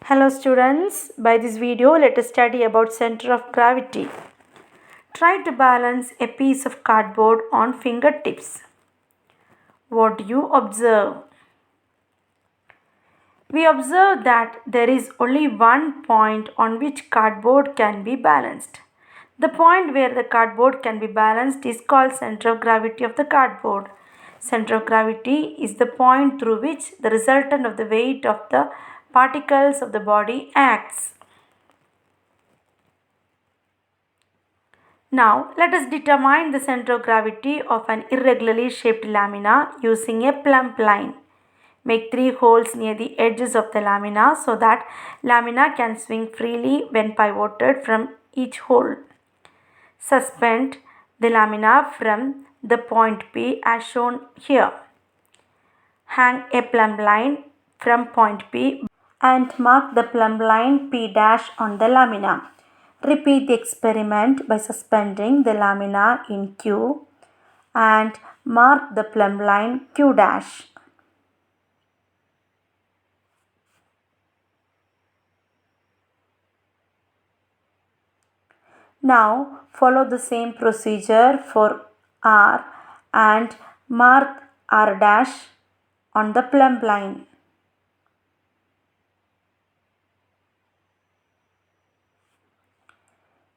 Hello students, by this video let us study about center of gravity. Try to balance a piece of cardboard on fingertips. What do you observe? We observe that there is only one point on which cardboard can be balanced. The point where the cardboard can be balanced is called center of gravity of the cardboard. Center of gravity is the point through which the resultant of the weight of the particles of the body acts. Now, let us determine the center of gravity of an irregularly shaped lamina using a plumb line. Make 3 holes near the edges of the lamina so that lamina can swing freely when pivoted from each hole. Suspend the lamina from the point P as shown here. Hang a plumb line from point P and mark the plumb line P dash on the lamina. Repeat the experiment by suspending the lamina in Q and mark the plumb line Q dash. Now follow the same procedure for R and mark R dash on the plumb line.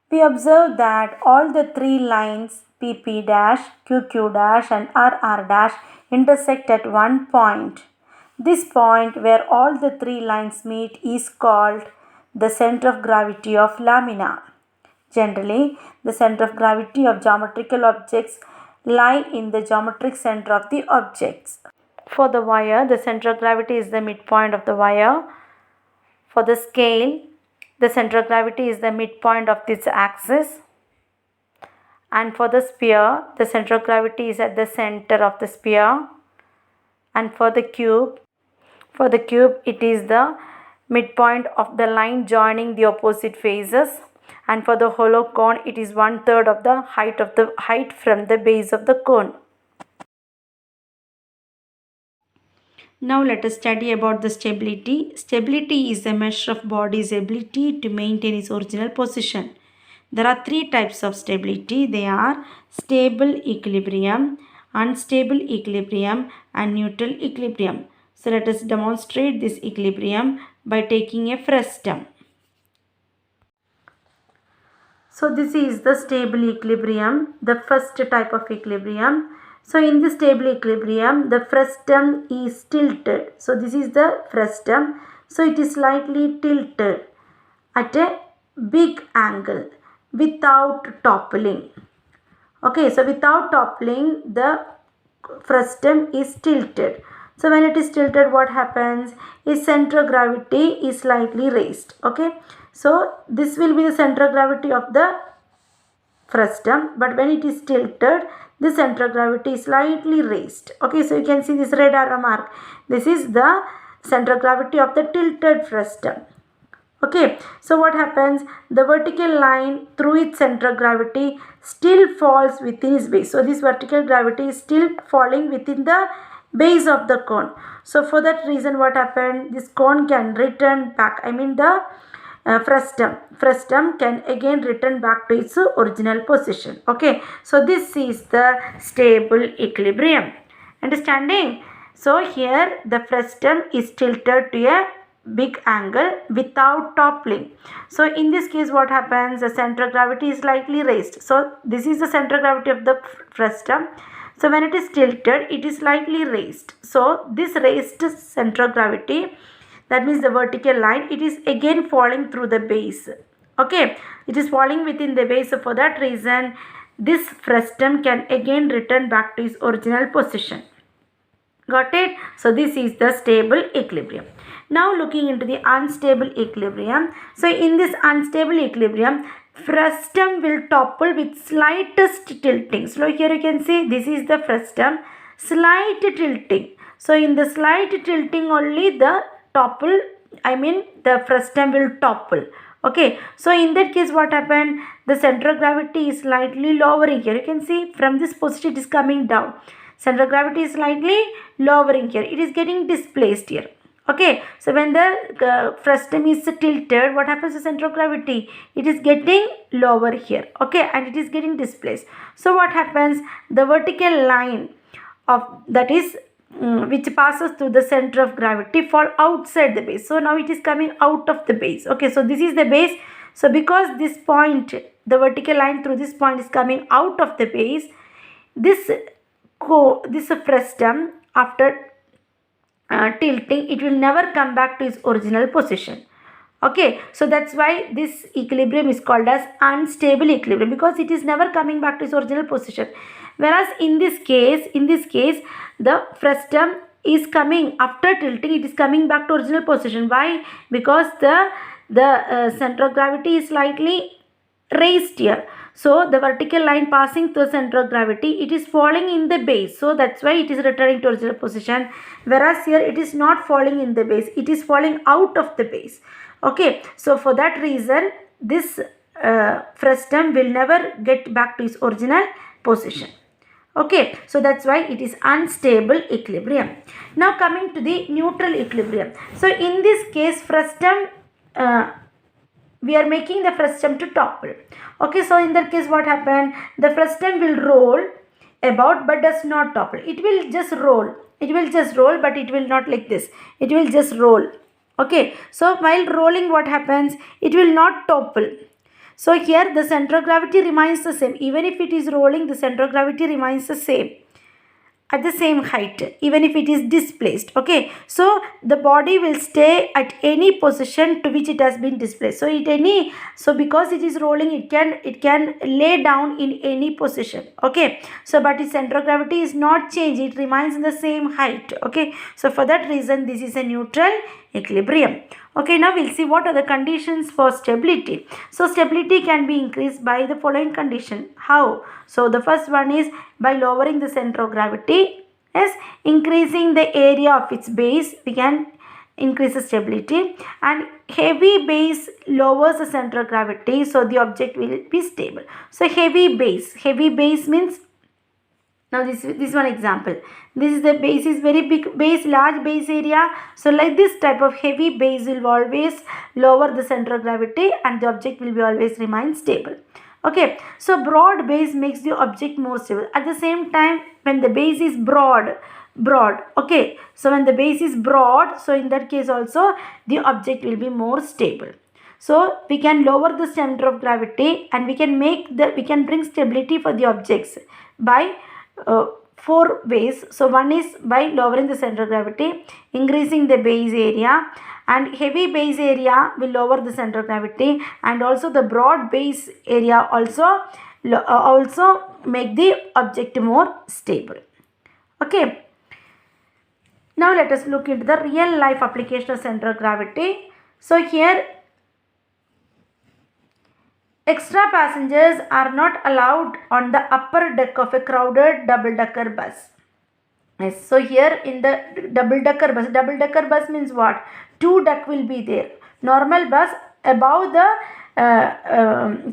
We observe that all the 3 lines PP dash, QQ dash and RR dash intersect at one point. This point where all the 3 lines meet is called the center of gravity of lamina. Generally, the center of gravity of geometrical objects lie in the geometric center of the objects. For the wire, the center of gravity is the midpoint of the wire. For the scale, the center of gravity is the midpoint of this axis. And for the sphere, the center of gravity is at the center of the sphere. And for the cube, it is the midpoint of the line joining the opposite faces. And for the hollow cone, it is 1/3 of the height from the base of the cone. Now let us study about the stability. Stability is the measure of body's ability to maintain its original position. There are 3 types of stability. They are stable equilibrium, unstable equilibrium and neutral equilibrium. So let us demonstrate this equilibrium by taking a frustum. So this is the stable equilibrium, the first type of equilibrium. So in the stable equilibrium, the frustum is tilted. So this is the frustum. So it is slightly tilted at a big angle without toppling. Okay, so without toppling, the frustum is tilted. So when it is tilted, what happens? Its center of gravity is slightly raised. Okay, so this will be the center of gravity of the frustum, but when it is tilted, the center of gravity is slightly raised. Okay, so you can see this red arrow mark. This is the center of gravity of the tilted frustum. Okay, so what happens? The vertical line through its center of gravity still falls within its base. So this vertical gravity is still falling within the base of the cone. So for that reason, what happened? This cone can return back. I mean the frustum can again return back to its original position. Okay, so this is the stable equilibrium. Understanding? So here the frustum is tilted to a big angle without toppling. So in this case, what happens? The center of gravity is slightly raised. So this is the center of gravity of the frustum. So when it is tilted, it is slightly raised. So this raised center of gravity, that means the vertical line, it is again falling through the base. Okay, it is falling within the base. So for that reason, this frustum can again return back to its original position. Got it? So this is the stable equilibrium. Now looking into the unstable equilibrium. So in this unstable equilibrium, frustum will topple with slightest tilting. So here you can see this is the frustum, slight tilting. So in the slight tilting only the frustum will topple. Okay, so in that case, what happened? The center of gravity is slightly lowering here. You can see from this position it is coming down. Center of gravity is slightly lowering here. It is getting displaced here. Okay, so when the frustum is tilted, what happens to center of gravity? It is getting lower here, okay, and it is getting displaced. So what happens? The vertical line of that is which passes through the center of gravity fall outside the base. So now it is coming out of the base. Okay, so this is the base. So because this point, the vertical line through this point is coming out of the base, this frustum after tilting, it will never come back to its original position. Okay, so that's why this equilibrium is called as unstable equilibrium, because it is never coming back to its original position. Whereas in this case, the frustum is coming after tilting, it is coming back to original position. Why? Because the center of gravity is slightly raised here. So the vertical line passing through the center of gravity, it is falling in the base. So that's why it is returning to original position. Whereas here it is not falling in the base, it is falling out of the base. Okay, so for that reason, this frustum will never get back to its original position. Okay, so that's why it is unstable equilibrium. Now coming to the neutral equilibrium. So in this case, frustum, we are making the frustum to topple. Okay, so in that case what happened? The frustum will roll about but does not topple. It will just roll. It will just roll, but it will not like this. It will just roll. Okay, so while rolling, what happens? It will not topple. So here the center of gravity remains the same. Even if it is rolling, the center of gravity remains the same, at the same height, even if it is displaced. Okay, so the body will stay at any position to which it has been displaced. So because it is rolling, it can lay down in any position. Okay, so but its center of gravity is not changed, it remains in the same height. Okay, so for that reason, this is a neutral equilibrium. Okay, now we'll see what are the conditions for stability. So stability can be increased by the following condition. How? So the first one is by lowering the center of gravity. Yes, increasing the area of its base, we can increase the stability. And heavy base lowers the center of gravity, so the object will be stable. So heavy base means, now this one example, this is the base is very big base, large base area. So like this type of heavy base will always lower the center of gravity and the object will be always remain stable. Okay, so broad base makes the object more stable. At the same time, when the base is broad, okay, so when the base is broad, so in that case also the object will be more stable. So we can lower the center of gravity and we can bring stability for the objects by 4 ways. So one is by lowering the center of gravity, increasing the base area, and heavy base area will lower the center of gravity, and also the broad base area also make the object more stable. Okay, now let us look into the real life application of center of gravity. So here, extra passengers are not allowed on the upper deck of a crowded double-decker bus. Yes, so here in the double-decker bus means what? 2 deck will be there. Normal bus, above the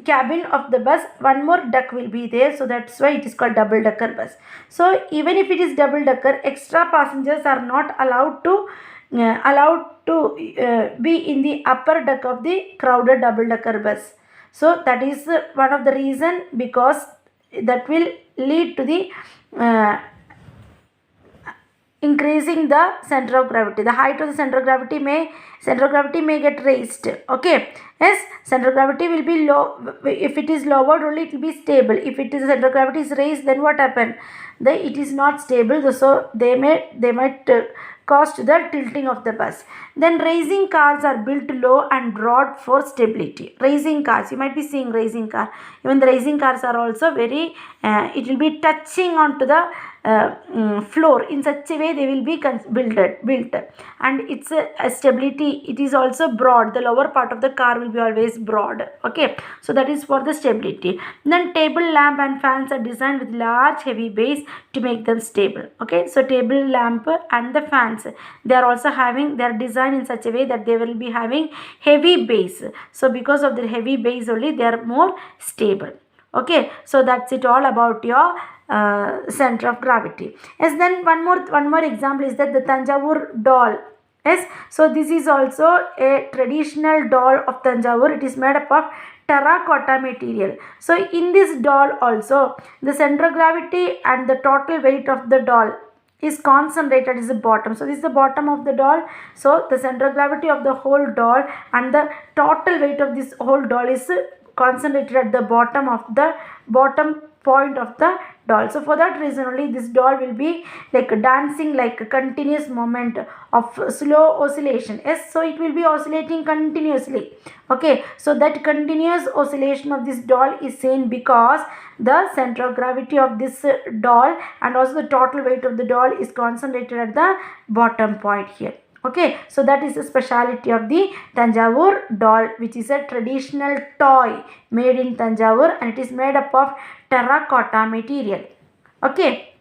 cabin of the bus, 1 more deck will be there. So that's why it is called double-decker bus. So even if it is double-decker, extra passengers are not allowed to be in the upper deck of the crowded double-decker bus. So that is one of the reason, because that will lead to the increasing the center of gravity. The height of the center of gravity may get raised. Okay, yes, center of gravity will be low. If it is lowered only, it will be stable. If it is center of gravity is raised, then what happen? It is not stable. So they might cause the tilting of the bus. Then racing cars are built low and broad for stability. Racing cars, you might be seeing racing car. Even the racing cars are also very, it will be touching onto the floor. In such a way they will be built, and it's a stability. It is also broad. The lower part of the car will be always broad. Okay, so that is for the stability. Then table lamp and fans are designed with large heavy base to make them stable. Okay, so table lamp and the fans, they are designed in such a way that they will be having heavy base. So because of the heavy base only, they are more stable. Okay, so that's it all about your center of gravity. Yes, then one more example is that the Tanjavur doll. Yes, so this is also a traditional doll of Tanjavur. It is made up of terracotta material. So in this doll also, the center of gravity and the total weight of the doll is concentrated is the bottom. So this is the bottom of the doll. So the center of gravity of the whole doll and the total weight of this whole doll is concentrated at the bottom of the bottom point of the doll. So for that reason only this doll will be like dancing like a continuous moment of slow oscillation. Yes, so it will be oscillating continuously. Okay, so that continuous oscillation of this doll is seen because the center of gravity of this doll and also the total weight of the doll is concentrated at the bottom point here. Okay, so that is the speciality of the Tanjavur doll, which is a traditional toy made in Tanjavur and it is made up of terracotta material. Okay.